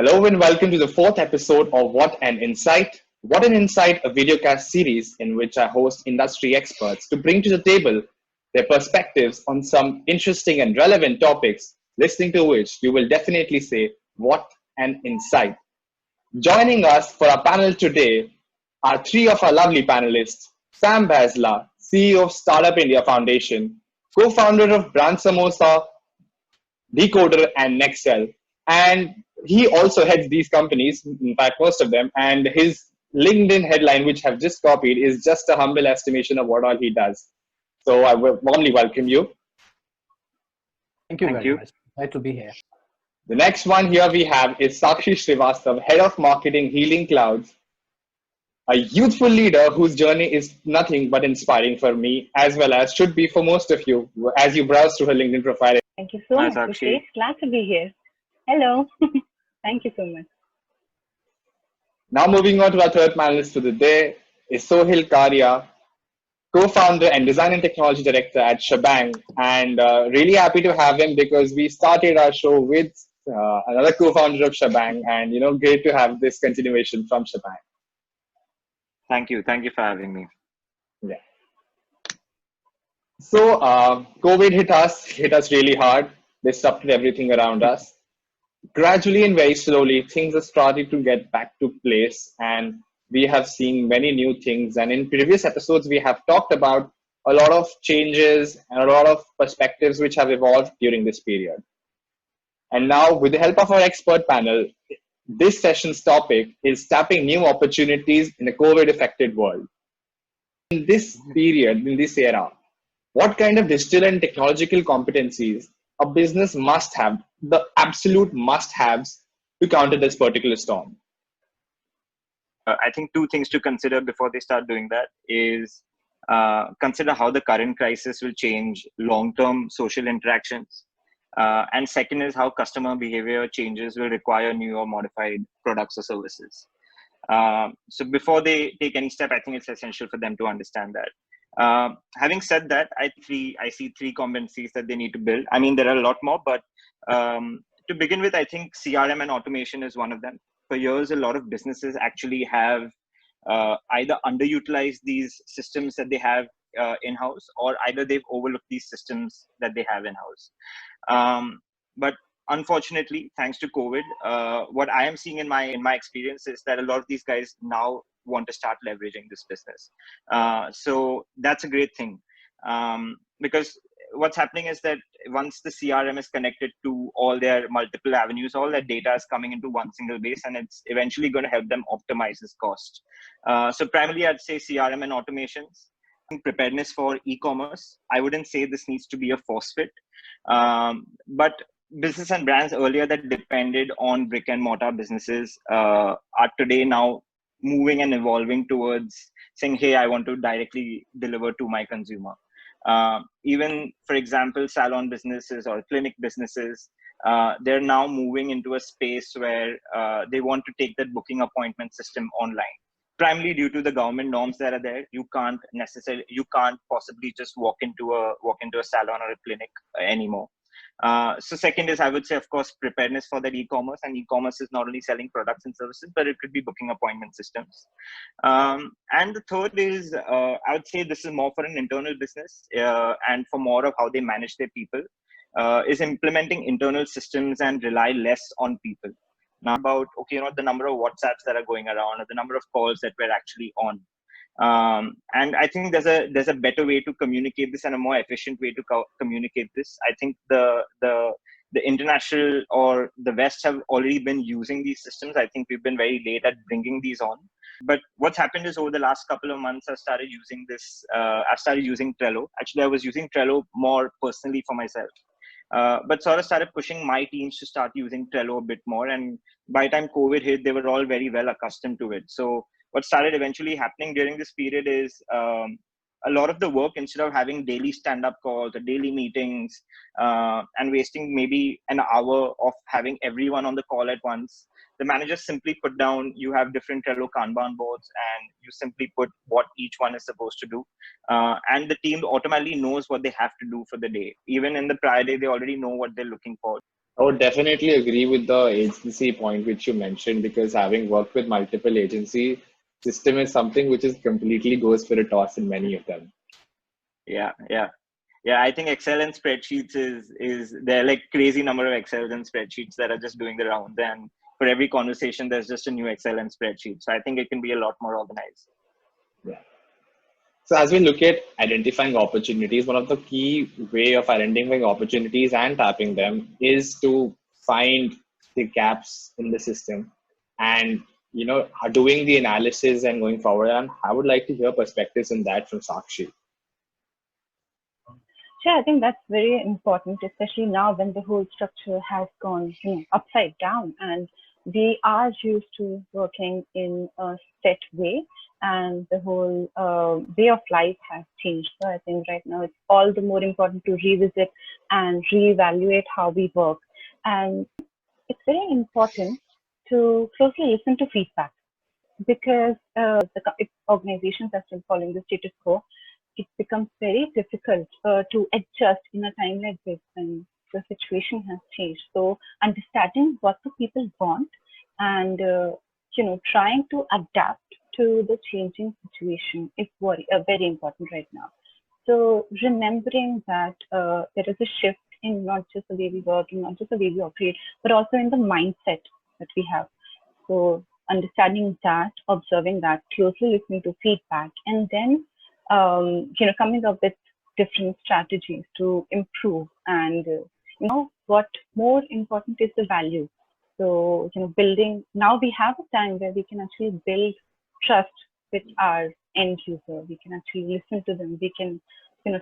Hello and welcome to the fourth episode of What an Insight. What an Insight, a videocast series in which I host industry experts to bring to the table their perspectives on some interesting and relevant topics, listening to which you will definitely say, What an Insight. Joining us for our panel today are three of our lovely panelists: Sam Baisla, CEO of Startup India Foundation, co-founder of Brand Samosa, Decoder, and NEXEL. And he also heads these companies, in fact, most of them. And his LinkedIn headline, which I've just copied, is just a humble estimation of what all he does. So I will warmly welcome you. Thank you very much. Glad to be here. The next one here we have is Sakshi Shrivastava, Head of Marketing, Healing Clouds, a youthful leader whose journey is nothing but inspiring for me, as well as should be for most of you as you browse through her LinkedIn profile. Thank you so much, Vishesh. Glad to be here. Hello. Thank you so much. Now moving on to our third panelist for the day is Sohil Karia, co-founder and design and technology director at Schbang. And really happy to have him because we started our show with another co-founder of Schbang, and great to have this continuation from Schbang. Thank you for having me. Yeah. So COVID hit us really hard, disrupted everything around us. Gradually and very slowly, things are starting to get back to place, and we have seen many new things. And in previous episodes, we have talked about a lot of changes and a lot of perspectives which have evolved during this period. And now, with the help of our expert panel, this session's topic is tapping new opportunities in a COVID-affected world. In this period, in this era, what kind of digital and technological competencies a business must have, the absolute must-haves to counter this particular storm? I think two things to consider before they start doing that is consider how the current crisis will change long-term social interactions. And second is how customer behavior changes will require new or modified products or services. So before they take any step, I think it's essential for them to understand that. Having said that, I see three competencies that they need to build. I mean, there are a lot more, but to begin with, I think CRM and automation is one of them. For years, a lot of businesses actually have either underutilized these systems that they have in-house, or either they've overlooked these systems that they have in-house. But unfortunately, thanks to COVID, what I am seeing in my experience is that a lot of these guys now want to start leveraging this business. So that's a great thing, because what's happening is that once the CRM is connected to all their multiple avenues, all that data is coming into one single base, and it's eventually going to help them optimize this cost. So primarily, I'd say CRM and automations. Preparedness for e-commerce. I wouldn't say this needs to be a force fit, but business and brands earlier that depended on brick and mortar businesses are today now moving and evolving towards saying, hey, I want to directly deliver to my consumer. Even, for example, salon businesses or clinic businesses, they're now moving into a space where they want to take that booking appointment system online. Primarily due to the government norms that are there, you can't possibly just walk into a salon or a clinic anymore. So second is, I would say, of course, preparedness for that e-commerce. And e-commerce is not only selling products and services, but it could be booking appointment systems. And the third is, I would say this is more for an internal business and for more of how they manage their people, is implementing internal systems and rely less on people. Now about, the number of WhatsApps that are going around or the number of calls that we're actually on. And I think there's a better way to communicate this and a more efficient way to communicate this. I think the international or the West have already been using these systems. I think we've been very late at bringing these on. But what's happened is over the last couple of months, I've started using this. I've started using Trello. Actually, I was using Trello more personally for myself. But sort of started pushing my teams to start using Trello a bit more. And by the time COVID hit, they were all very well accustomed to it. So what started eventually happening during this period is a lot of the work, instead of having daily stand-up calls or daily meetings and wasting maybe an hour of having everyone on the call at once, the managers simply put down, you have different Trello Kanban boards, and you simply put what each one is supposed to do. And the team automatically knows what they have to do for the day. Even in the prior day, they already know what they're looking for. I would definitely agree with the agency point which you mentioned, because having worked with multiple agency system is something which is completely goes for a toss in many of them. Yeah, yeah. Yeah, I think Excel and spreadsheets is there are like crazy number of Excel and spreadsheets that are just doing the rounds, and for every conversation there's just a new Excel and spreadsheet. So I think it can be a lot more organized. Yeah. So as we look at identifying opportunities, one of the key way of identifying opportunities and tapping them is to find the gaps in the system and doing the analysis and going forward. And I would like to hear perspectives on that from Sakshi. Sure, I think that's very important, especially now when the whole structure has gone, upside down, and we are used to working in a set way, and the whole way of life has changed. So I think right now it's all the more important to revisit and reevaluate how we work, and it's very important to closely listen to feedback, because if organizations are still following the status quo, it becomes very difficult to adjust in a time like this when the situation has changed. So understanding what the people want and trying to adapt to the changing situation is very important right now. So remembering that there is a shift in not just the way we work and not just the way we operate, but also in the mindset that we have. So understanding that, observing that, closely listening to feedback, and then coming up with different strategies to improve. And what more important is the value. So building. Now we have a time where we can actually build trust with our end user. We can actually listen to them. We can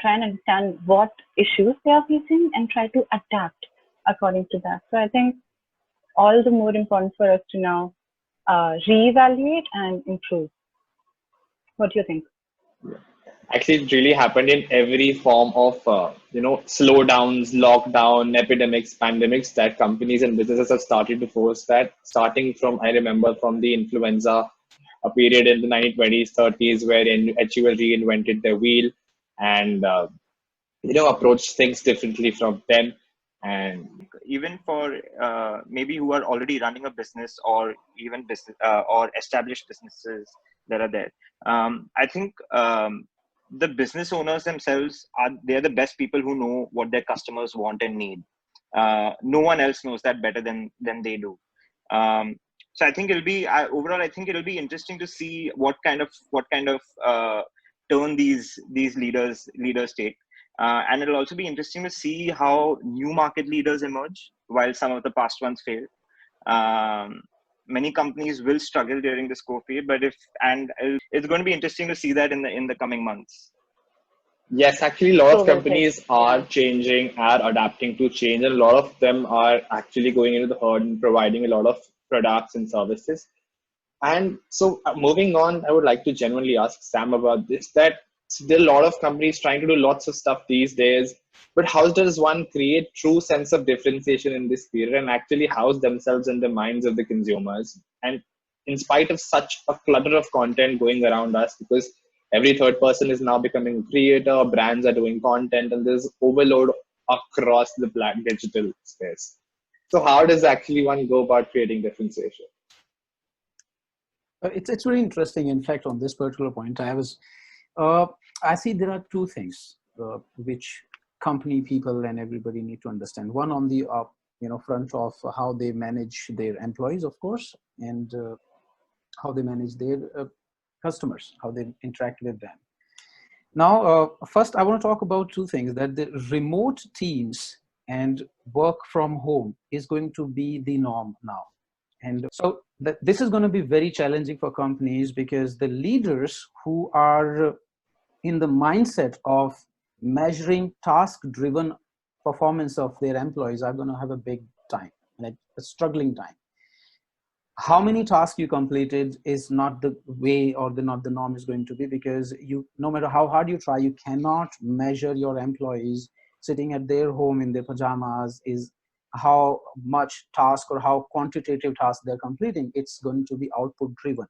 try and understand what issues they are facing and try to adapt according to that. So I think all the more important for us to now reevaluate and improve. What do you think? Actually, it really happened in every form of slowdowns, lockdown, epidemics, pandemics that companies and businesses have started to force that. Starting from, I remember from the influenza, a period in the 1920s, 30s, where HUL reinvented their wheel and approached things differently from them. And Even for maybe who are already running a business, or even business or established businesses that are there, I think the business owners themselves they're the best people who know what their customers want and need. No one else knows that better than they do. So I think it'll be overall. I think it'll be interesting to see what kind of turn these leaders take. And it'll also be interesting to see how new market leaders emerge while some of the past ones fail. Many companies will struggle during this COVID, but it's going to be interesting to see that in the coming months. yes, actually, a lot of companies are changing, are adapting to change, and a lot of them are actually going into the herd and providing a lot of products and services. And so moving on, I would like to genuinely ask Sam about this, that there are a lot of companies trying to do lots of stuff these days, but how does one create true sense of differentiation in this period and actually house themselves in the minds of the consumers? And in spite of such a clutter of content going around us, because every third person is now becoming a creator, brands are doing content, and there's overload across the digital space. So how does actually one go about creating differentiation? It's really interesting. In fact, on this particular point, I see there are two things which company people and everybody need to understand. One on the front of how they manage their employees, of course, and how they manage their customers, how they interact with them. Now, first, I want to talk about two things: that the remote teams and work from home is going to be the norm now. And so this is going to be very challenging for companies, because the leaders who are in the mindset of measuring task-driven performance of their employees are going to have a big time, like a struggling time. How many tasks you completed is not the way, or not the norm is going to be, because no matter how hard you try, you cannot measure your employees sitting at their home in their pajamas is how much task or how quantitative task they're completing. It's going to be output driven.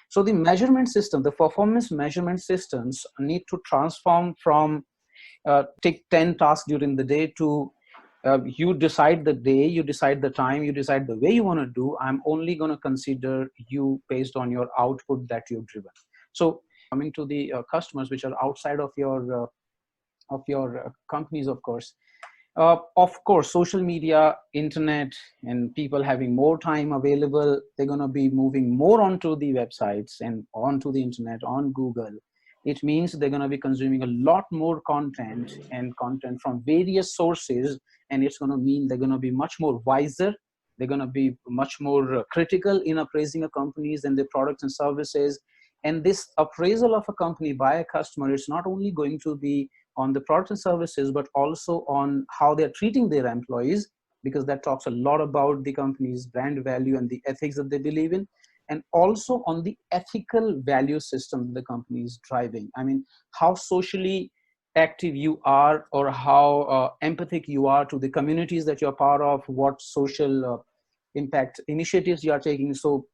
So the measurement system, the performance measurement systems need to transform from take 10 tasks during the day to You decide the day, you decide the time, you decide the way you want to do. I'm only going to consider you based on your output that you've driven. So coming to the customers which are outside of your companies, of course, social media, internet, and people having more time available, they're going to be moving more onto the websites and onto the internet, on Google. It means they're going to be consuming a lot more content and content from various sources. And it's going to mean they're going to be much more wiser. They're going to be much more critical in appraising a companies and their products and services. And this appraisal of a company by a customer is not only going to be on the products and services, but also on how they're treating their employees, because that talks a lot about the company's brand value and the ethics that they believe in, and also on the ethical value system the company is driving. I mean, how socially active you are, or how empathic you are to the communities that you're part of, what social impact initiatives you are taking. So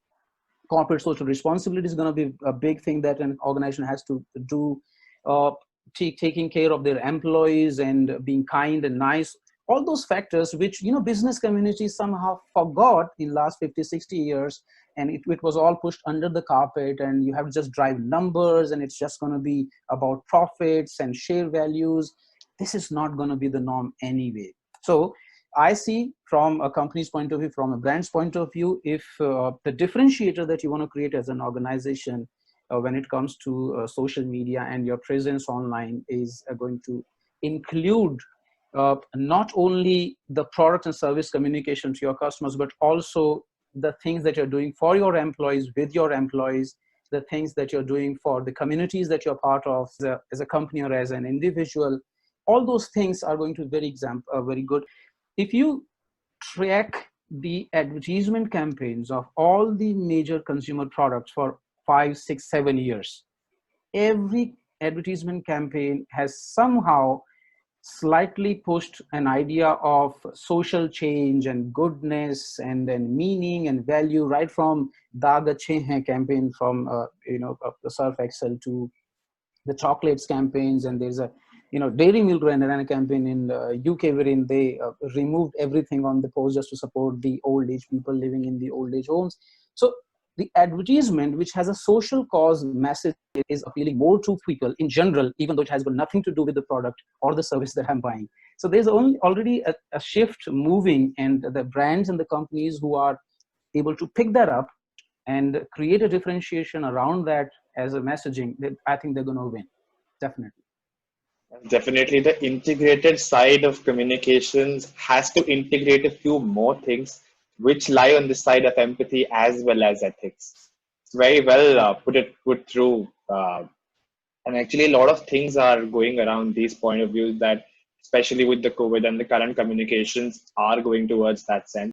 corporate social responsibility is going to be a big thing that an organization has to do. uh, Taking care of their employees and being kind and nice, all those factors which business communities somehow forgot in last 50, 60 years, and it was all pushed under the carpet, and you have to just drive numbers, and it's just going to be about profits and share values. This is not going to be the norm anyway. So I see, from a company's point of view, from a brand's point of view, if the differentiator that you want to create as an organization when it comes to social media and your presence online is going to include not only the product and service communication to your customers, but also the things that you're doing for your employees, with your employees, the things that you're doing for the communities that you're part of as a company or as an individual. All those things are going to be very good. If you track the advertisement campaigns of all the major consumer products for 5, 6, 7 years, every advertisement campaign has somehow slightly pushed an idea of social change and goodness and then meaning and value, right from Daag Achhe Hain campaign from the Surf Excel to the chocolates campaigns. And there's a Dairy Milk ran a campaign in UK wherein they removed everything on the post just to support the old age people living in the old age homes. So the advertisement, which has a social cause message, is appealing more to people in general, even though it has got nothing to do with the product or the service that I'm buying. So there's already a shift moving, and the brands and the companies who are able to pick that up and create a differentiation around that as a messaging, I think they're going to win. Definitely. Definitely, the integrated side of communications has to integrate a few more things which lie on the side of empathy as well as ethics. It's very well put through, and actually a lot of things are going around these point of views that, especially with the COVID and the current communications, are going towards that sense.